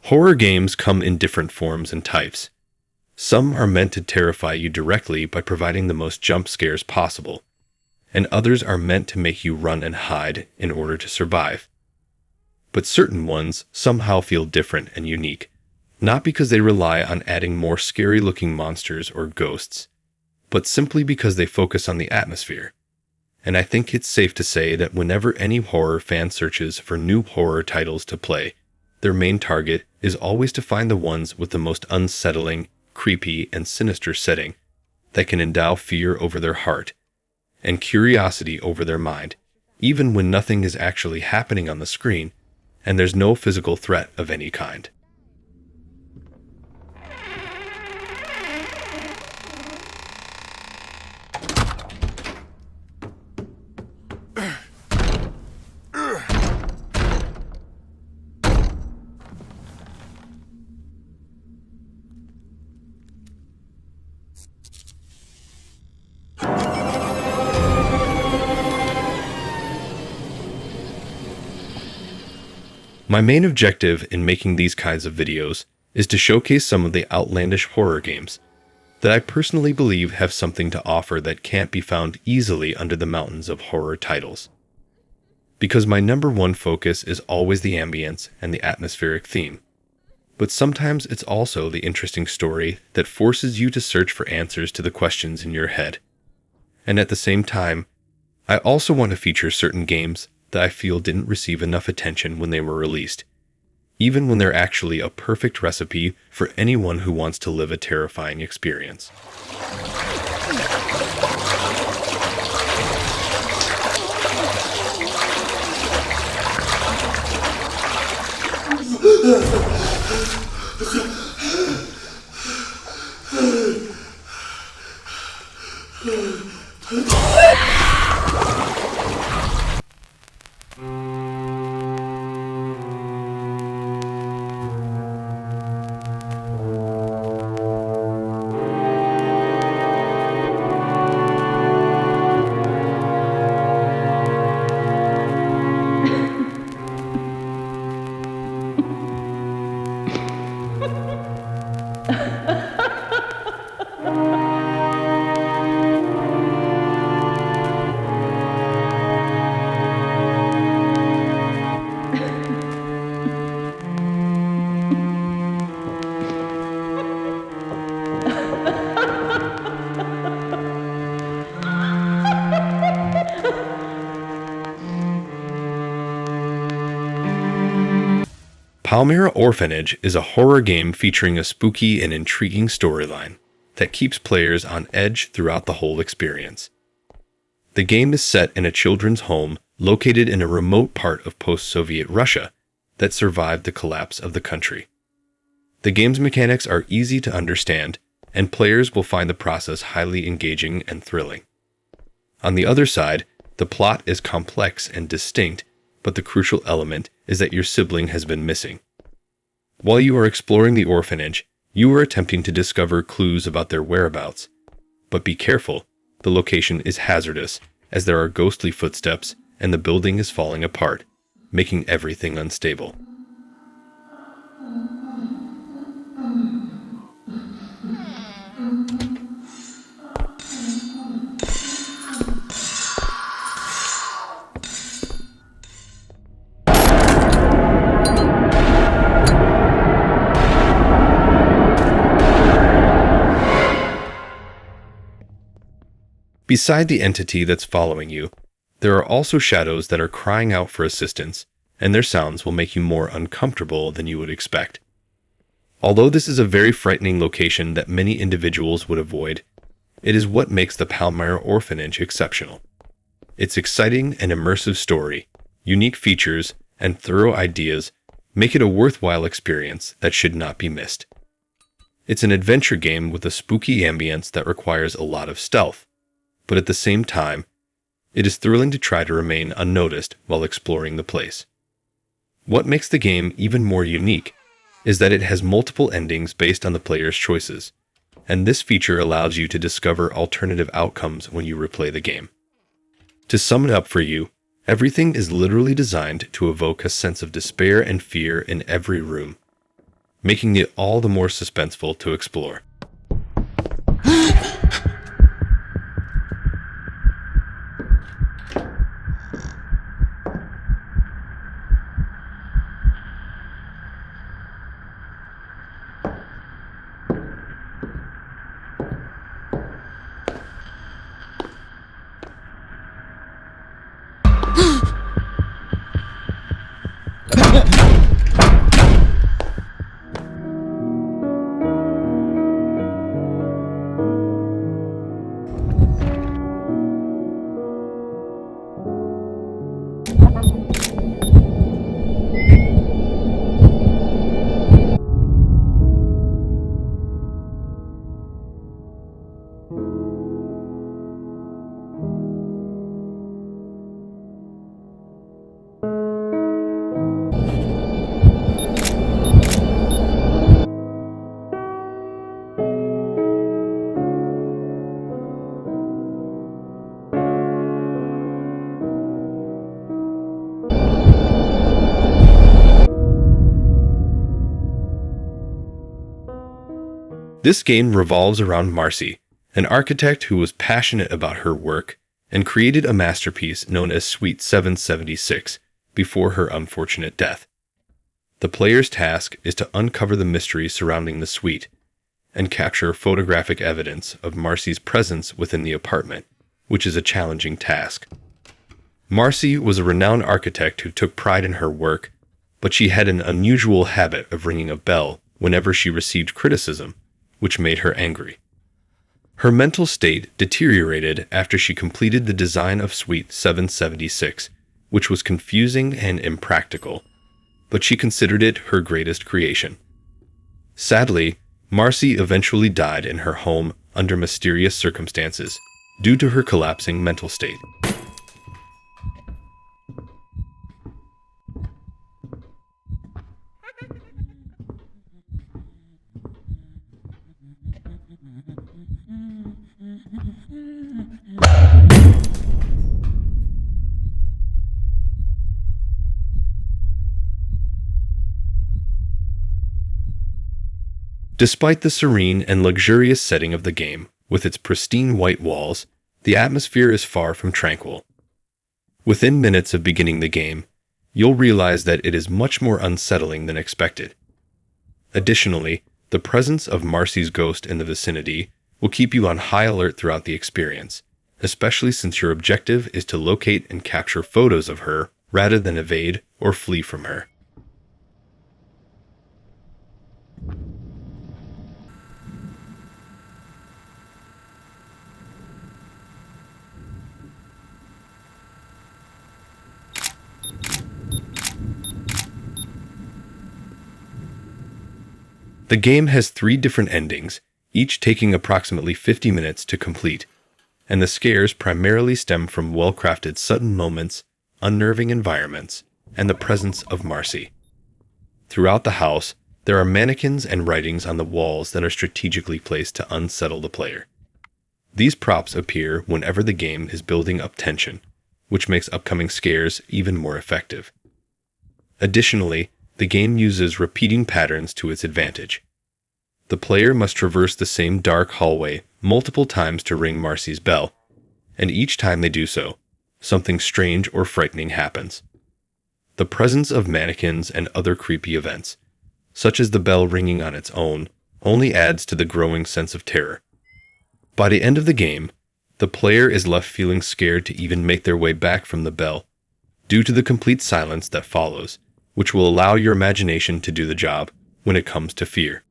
Horror games come in different forms and types. Some are meant to terrify you directly by providing the most jump scares possible, and others are meant to make you run and hide in order to survive. But certain ones somehow feel different and unique, not because they rely on adding more scary-looking monsters or ghosts, but simply because they focus on the atmosphere. And I think it's safe to say that whenever any horror fan searches for new horror titles to play, their main target is always to find the ones with the most unsettling, creepy, and sinister setting that can endow fear over their heart and curiosity over their mind, even when nothing is actually happening on the screen and there's no physical threat of any kind. My main objective in making these kinds of videos is to showcase some of the outlandish horror games that I personally believe have something to offer that can't be found easily under the mountains of horror titles. Because my number one focus is always the ambience and the atmospheric theme. But sometimes it's also the interesting story that forces you to search for answers to the questions in your head. And at the same time, I also want to feature certain games that I feel didn't receive enough attention when they were released, even when they're actually a perfect recipe for anyone who wants to live a terrifying experience. Palmira Orphanage is a horror game featuring a spooky and intriguing storyline that keeps players on edge throughout the whole experience. The game is set in a children's home located in a remote part of post-Soviet Russia that survived the collapse of the country. The game's mechanics are easy to understand, and players will find the process highly engaging and thrilling. On the other side, the plot is complex and distinct, but the crucial element is that your sibling has been missing. While you are exploring the orphanage, you are attempting to discover clues about their whereabouts. But be careful, the location is hazardous, as there are ghostly footsteps and the building is falling apart, making everything unstable. Beside the entity that's following you, there are also shadows that are crying out for assistance, and their sounds will make you more uncomfortable than you would expect. Although this is a very frightening location that many individuals would avoid, it is what makes the Palmira Orphanage exceptional. Its exciting and immersive story, unique features, and thorough ideas make it a worthwhile experience that should not be missed. It's an adventure game with a spooky ambience that requires a lot of stealth, but at the same time, it is thrilling to try to remain unnoticed while exploring the place. What makes the game even more unique is that it has multiple endings based on the player's choices, and this feature allows you to discover alternative outcomes when you replay the game. To sum it up for you, everything is literally designed to evoke a sense of despair and fear in every room. making it all the more suspenseful to explore. This game revolves around Marcy, an architect who was passionate about her work and created a masterpiece known as Suite 776 before her unfortunate death. The player's task is to uncover the mystery surrounding the suite and capture photographic evidence of Marcy's presence within the apartment, which is a challenging task. Marcy was a renowned architect who took pride in her work, but she had an unusual habit of ringing a bell whenever she received criticism, which made her angry. Her mental state deteriorated after she completed the design of Suite 776, which was confusing and impractical, but she considered it her greatest creation. Sadly, Marcy eventually died in her home under mysterious circumstances due to her collapsing mental state. Despite the serene and luxurious setting of the game, with its pristine white walls, the atmosphere is far from tranquil. Within minutes of beginning the game, you'll realize that it is much more unsettling than expected. Additionally, the presence of Marcy's ghost in the vicinity will keep you on high alert throughout the experience, especially since your objective is to locate and capture photos of her rather than evade or flee from her. The game has 3 different endings, each taking approximately 50 minutes to complete, and the scares primarily stem from well-crafted sudden moments, unnerving environments, and the presence of Marcy. Throughout the house, there are mannequins and writings on the walls that are strategically placed to unsettle the player. These props appear whenever the game is building up tension, which makes upcoming scares even more effective. Additionally, the game uses repeating patterns to its advantage. The player must traverse the same dark hallway multiple times to ring Marcy's bell, and each time they do so, something strange or frightening happens. The presence of mannequins and other creepy events, such as the bell ringing on its own, only adds to the growing sense of terror. By the end of the game, the player is left feeling scared to even make their way back from the bell, due to the complete silence that follows, which will allow your imagination to do the job when it comes to fear.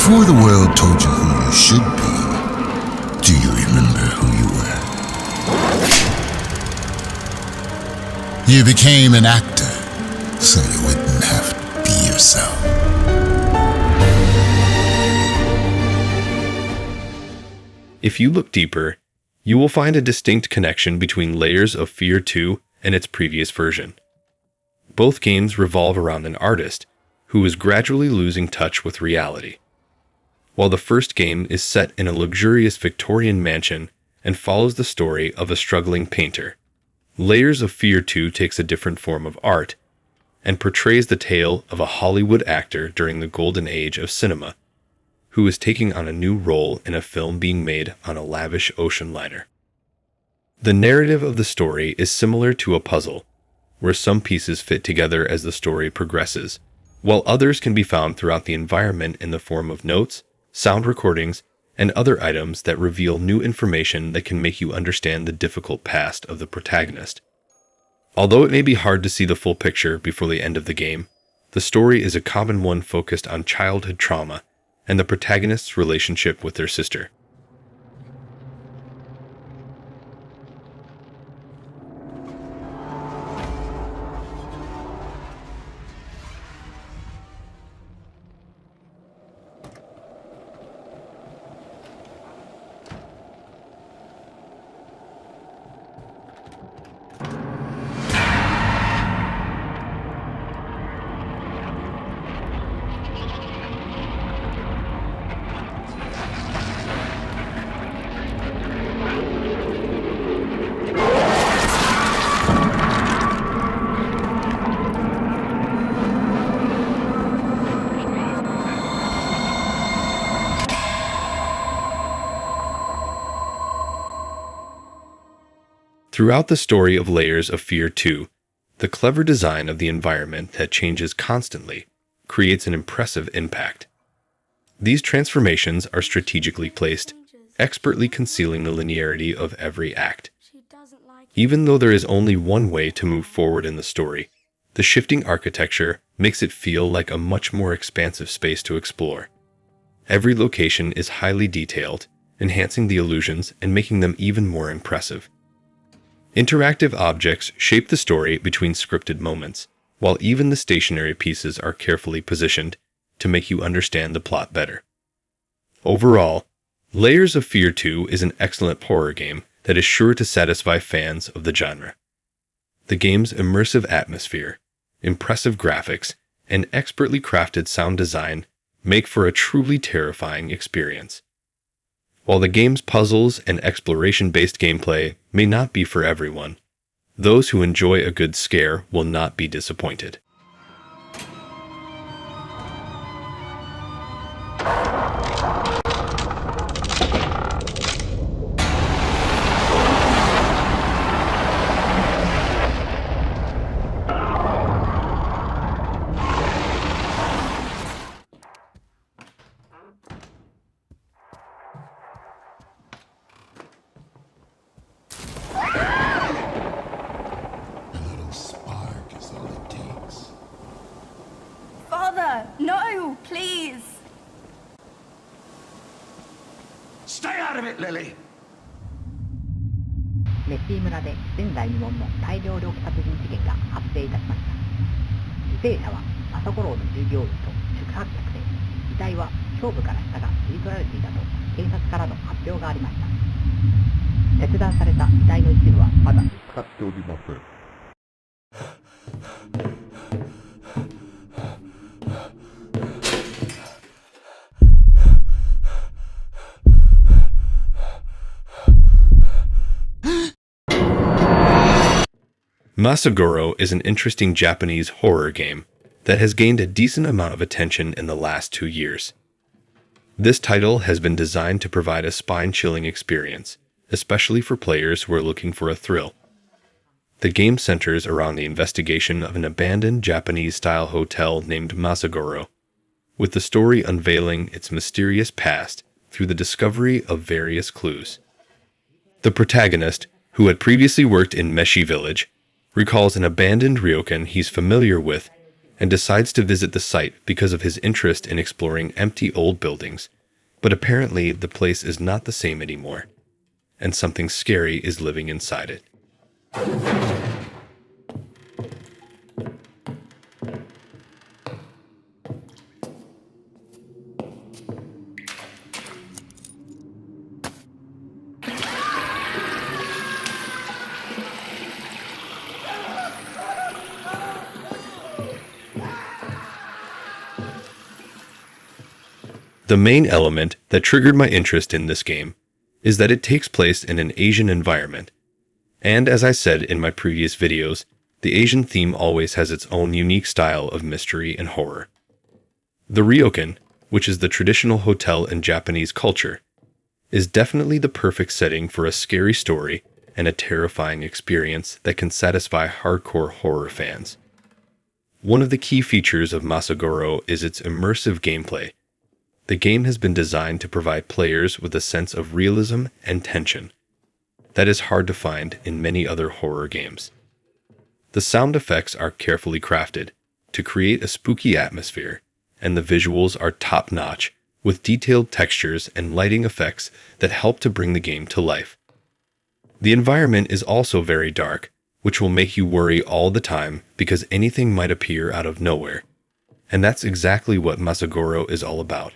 Before the world told you who you should be, do you remember who you were? You became an actor, so you wouldn't have to be yourself. If you look deeper, you will find a distinct connection between Layers of Fear 2 and its previous version. Both games revolve around an artist who is gradually losing touch with reality. While the first game is set in a luxurious Victorian mansion and follows the story of a struggling painter, Layers of Fear 2 takes a different form of art and portrays the tale of a Hollywood actor during the golden age of cinema, who is taking on a new role in a film being made on a lavish ocean liner. The narrative of the story is similar to a puzzle, where some pieces fit together as the story progresses, while others can be found throughout the environment in the form of notes, sound recordings, and other items that reveal new information that can make you understand the difficult past of the protagonist. Although it may be hard to see the full picture before the end of the game, the story is a common one focused on childhood trauma and the protagonist's relationship with their sister. Throughout the story of Layers of Fear 2, the clever design of the environment that changes constantly creates an impressive impact. These transformations are strategically placed, expertly concealing the linearity of every act. Even though there is only one way to move forward in the story, the shifting architecture makes it feel like a much more expansive space to explore. Every location is highly detailed, enhancing the illusions and making them even more impressive. Interactive objects shape the story between scripted moments, while even the stationary pieces are carefully positioned to make you understand the plot better. Overall, Layers of Fear 2 is an excellent horror game that is sure to satisfy fans of the genre. The game's immersive atmosphere, impressive graphics, and expertly crafted sound design make for a truly terrifying experience. While the game's puzzles and exploration-based gameplay may not be for everyone, those who enjoy a good scare will not be disappointed. No, please! Stay out of it, Lily! メッシー村で前代未聞の大量猟奇殺人事件が発生いたしました。犠牲者はマサゴロウの従業員と宿泊客で、遺体は胸部から下が切り取られていたと警察からの発表がありました。切断された遺体の一部はまだ見つかっておりません。Masagoro is an interesting Japanese horror game that has gained a decent amount of attention in the last 2 years. This title has been designed to provide a spine-chilling experience, especially for players who are looking for a thrill. The game centers around the investigation of an abandoned Japanese-style hotel named Masagoro, with the story unveiling its mysterious past through the discovery of various clues. The protagonist, who had previously worked in Meshi Village, recalls an abandoned ryokan he's familiar with and decides to visit the site because of his interest in exploring empty old buildings. But apparently the place is not the same anymore, and something scary is living inside it. The main element that triggered my interest in this game is that it takes place in an Asian environment. And as I said in my previous videos, the Asian theme always has its own unique style of mystery and horror. The ryokan, which is the traditional hotel in Japanese culture, is definitely the perfect setting for a scary story and a terrifying experience that can satisfy hardcore horror fans. One of the key features of Masagoro is its immersive gameplay. The game has been designed to provide players with a sense of realism and tension that is hard to find in many other horror games. The sound effects are carefully crafted to create a spooky atmosphere, and the visuals are top-notch with detailed textures and lighting effects that help to bring the game to life. The environment is also very dark, which will make you worry all the time because anything might appear out of nowhere. And that's exactly what Masagoro is all about.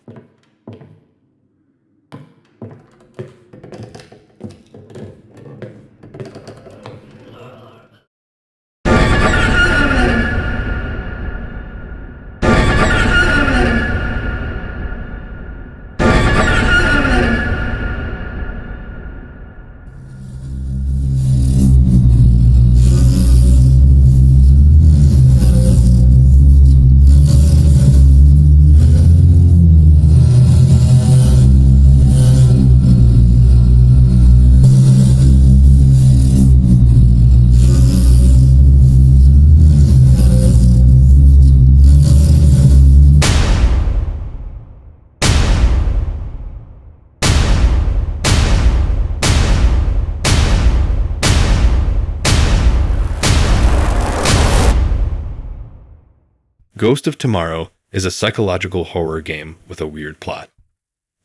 Ghost of Tomorrow is a psychological horror game with a weird plot.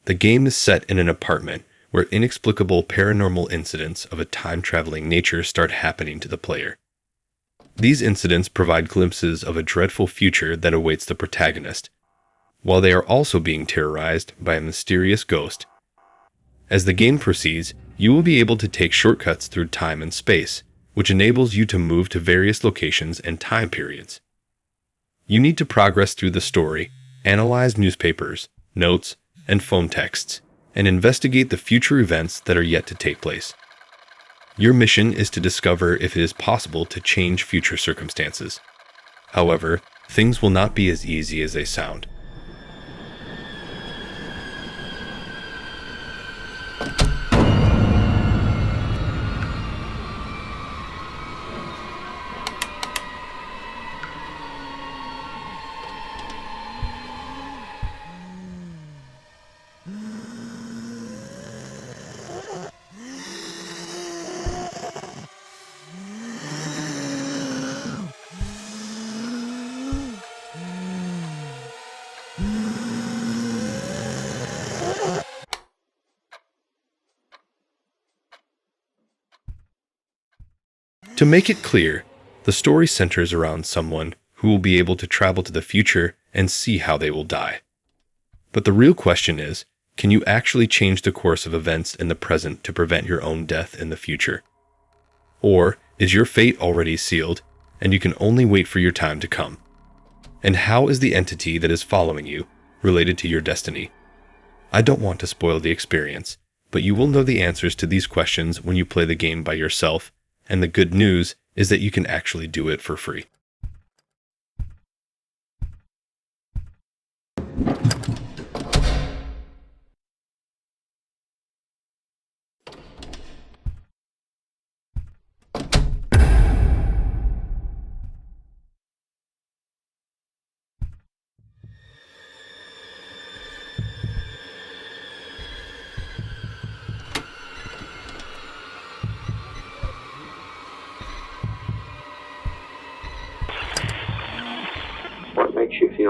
The game is set in an apartment where inexplicable paranormal incidents of a time-traveling nature start happening to the player. These incidents provide glimpses of a dreadful future that awaits the protagonist, while they are also being terrorized by a mysterious ghost. As the game proceeds, you will be able to take shortcuts through time and space, which enables you to move to various locations and time periods. You need to progress through the story, analyze newspapers, notes, and phone texts, and investigate the future events that are yet to take place. Your mission is to discover if it is possible to change future circumstances. However, things will not be as easy as they sound. To make it clear, the story centers around someone who will be able to travel to the future and see how they will die. But the real question is, can you actually change the course of events in the present to prevent your own death in the future? Or is your fate already sealed and you can only wait for your time to come? And how is the entity that is following you related to your destiny? I don't want to spoil the experience, but you will know the answers to these questions when you play the game by yourself. And the good news is that you can actually do it for free.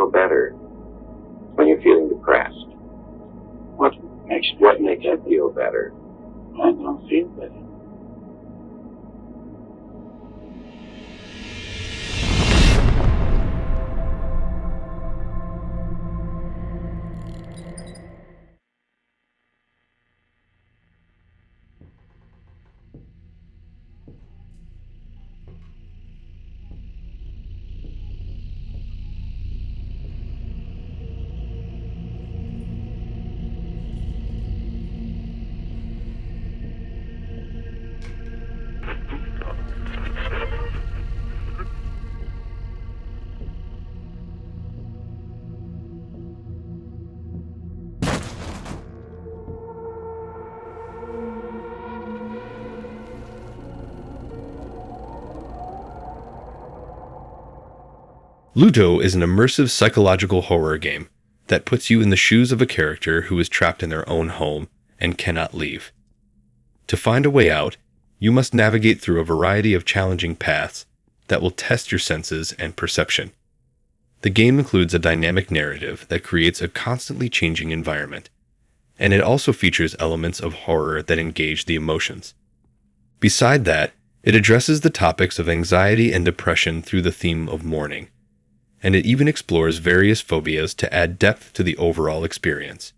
feel better when you're feeling depressed? What makes you feel better? I don't feel better. Luto is an immersive psychological horror game that puts you in the shoes of a character who is trapped in their own home and cannot leave. To find a way out, you must navigate through a variety of challenging paths that will test your senses and perception. The game includes a dynamic narrative that creates a constantly changing environment, and it also features elements of horror that engage the emotions. Beside that, it addresses the topics of anxiety and depression through the theme of mourning, and it even explores various phobias to add depth to the overall experience.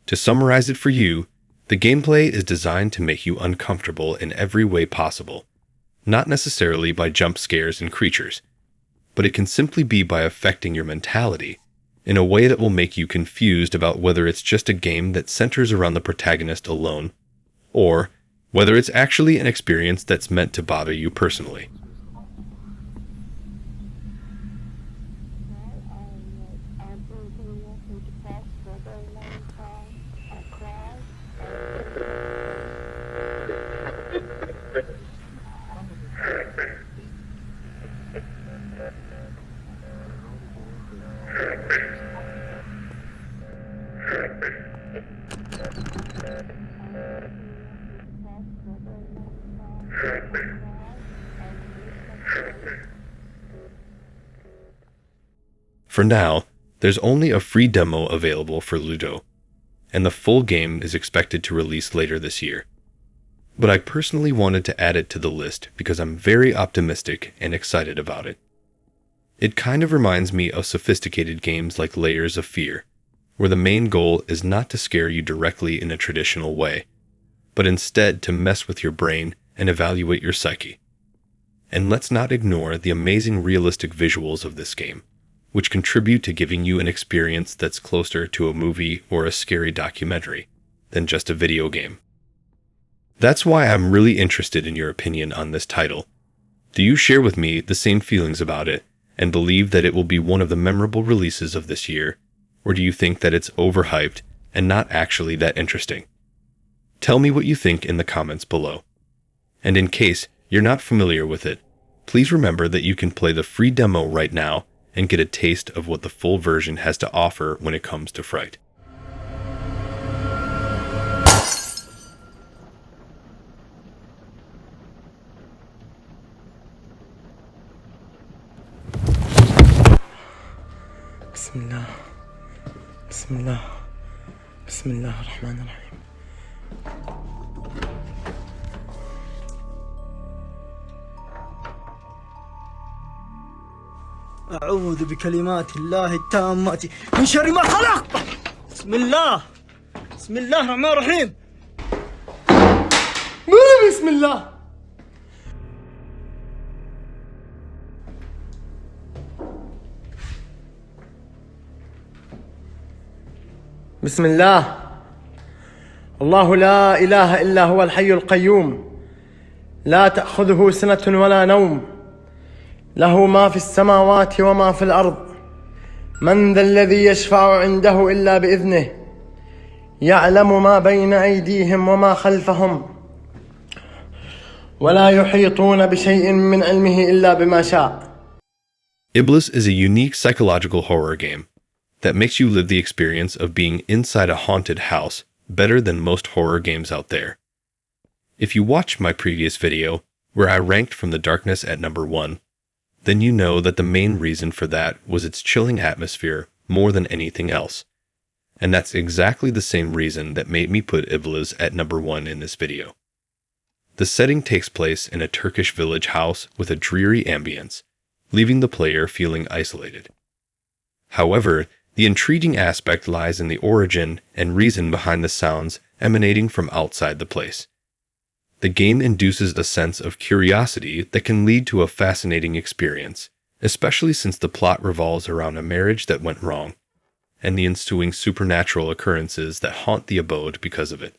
To summarize it for you, the gameplay is designed to make you uncomfortable in every way possible, not necessarily by jump scares and creatures, but it can simply be by affecting your mentality in a way that will make you confused about whether it's just a game that centers around the protagonist alone, or whether it's actually an experience that's meant to bother you personally. For now, there's only a free demo available for Luto, and the full game is expected to release later this year. But I personally wanted to add it to the list because I'm very optimistic and excited about it. It kind of reminds me of sophisticated games like Layers of Fear, where the main goal is not to scare you directly in a traditional way, but instead to mess with your brain and evaluate your psyche. And let's not ignore the amazing realistic visuals of this game, which contribute to giving you an experience that's closer to a movie or a scary documentary than just a video game. That's why I'm really interested in your opinion on this title. Do you share with me the same feelings about it and believe that it will be one of the memorable releases of this year, or do you think that it's overhyped and not actually that interesting? Tell me what you think in the comments below. And in case you're not familiar with it, please remember that you can play the free demo right now and get a taste of what the full version has to offer when it comes to fright. Bismillah. Bismillah. Bismillah ar-Rahman ar-Rahim. أعوذ بكلمات الله التامات من شر ما خلق. بسم الله. بسم الله الرحمن الرحيم. بسم الله. بسم الله. الله لا إله إلا هو الحي القيوم لا تأخذه سنة ولا نوم له ما في السماوات وما في الأرض من ذا الذي يشفع عنده إلا بإذنه يعلم ما بين أيديهم وما خلفهم ولا يحيطون بشيء من علمه إلا بما شاء. Iblis is a unique psychological horror game that makes you live the experience of being inside a haunted house better than most horror games out there. If you watched my previous video, where I ranked From the Darkness at number 1, then you know that the main reason for that was its chilling atmosphere more than anything else. And that's exactly the same reason that made me put Iblis at number 1 in this video. The setting takes place in a Turkish village house with a dreary ambience, leaving the player feeling isolated. However, the intriguing aspect lies in the origin and reason behind the sounds emanating from outside the place. The game induces a sense of curiosity that can lead to a fascinating experience, especially since the plot revolves around a marriage that went wrong, and the ensuing supernatural occurrences that haunt the abode because of it.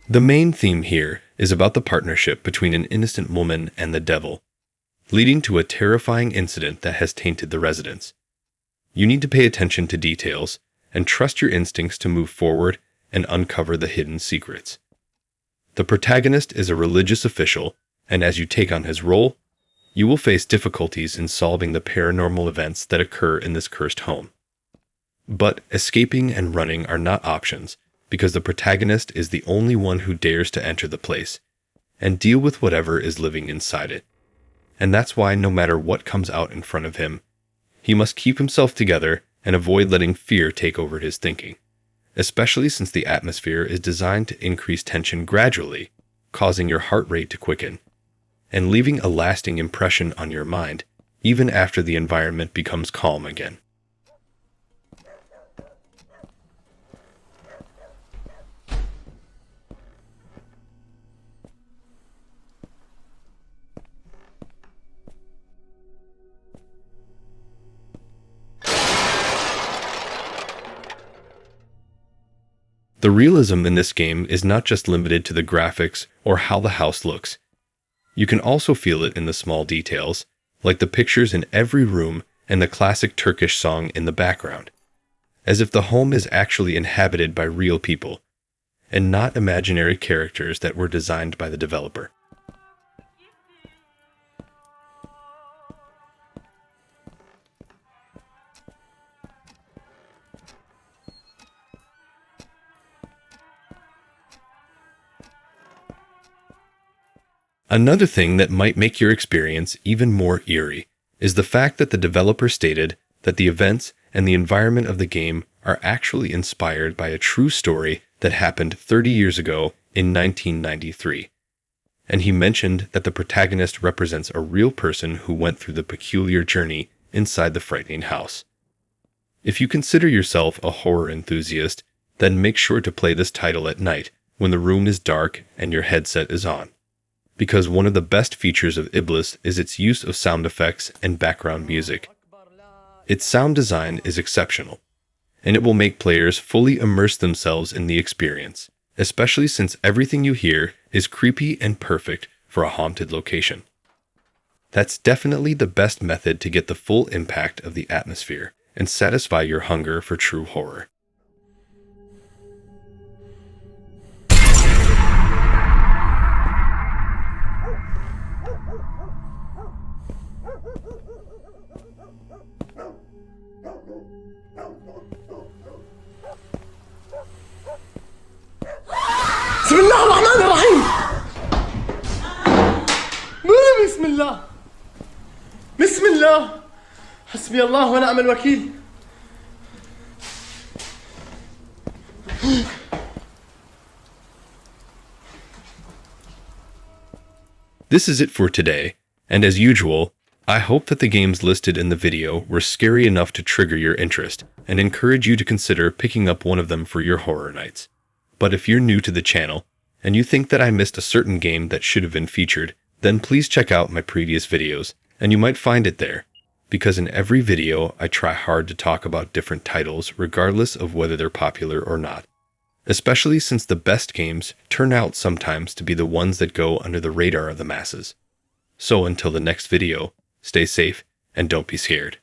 The main theme here is about the partnership between an innocent woman and the devil, leading to a terrifying incident that has tainted the residents. You need to pay attention to details and trust your instincts to move forward and uncover the hidden secrets. The protagonist is a religious official, and as you take on his role, you will face difficulties in solving the paranormal events that occur in this cursed home. But escaping and running are not options, because the protagonist is the only one who dares to enter the place and deal with whatever is living inside it. And that's why no matter what comes out in front of him, he must keep himself together and avoid letting fear take over his thinking, especially since the atmosphere is designed to increase tension gradually, causing your heart rate to quicken, and leaving a lasting impression on your mind even after the environment becomes calm again. The realism in this game is not just limited to the graphics or how the house looks. You can also feel it in the small details, like the pictures in every room and the classic Turkish song in the background, as if the home is actually inhabited by real people, and not imaginary characters that were designed by the developer. Another thing that might make your experience even more eerie is the fact that the developer stated that the events and the environment of the game are actually inspired by a true story that happened 30 years ago in 1993. And he mentioned that the protagonist represents a real person who went through the peculiar journey inside the frightening house. If you consider yourself a horror enthusiast, then make sure to play this title at night when the room is dark and your headset is on, because one of the best features of Iblis is its use of sound effects and background music. Its sound design is exceptional, and it will make players fully immerse themselves in the experience, especially since everything you hear is creepy and perfect for a haunted location. That's definitely the best method to get the full impact of the atmosphere and satisfy your hunger for true horror. بسم الله الرحمن الرحيم. بسم الله بسم الله حسبي الله ونعم الوكيل. This is it for today, and as usual, I hope that the games listed in the video were scary enough to trigger your interest and encourage you to consider picking up one of them for your horror nights. But if you're new to the channel, and you think that I missed a certain game that should have been featured, then please check out my previous videos, and you might find it there. because in every video I try hard to talk about different titles regardless of whether they're popular or not, especially since the best games turn out sometimes to be the ones that go under the radar of the masses. So until the next video, stay safe and don't be scared.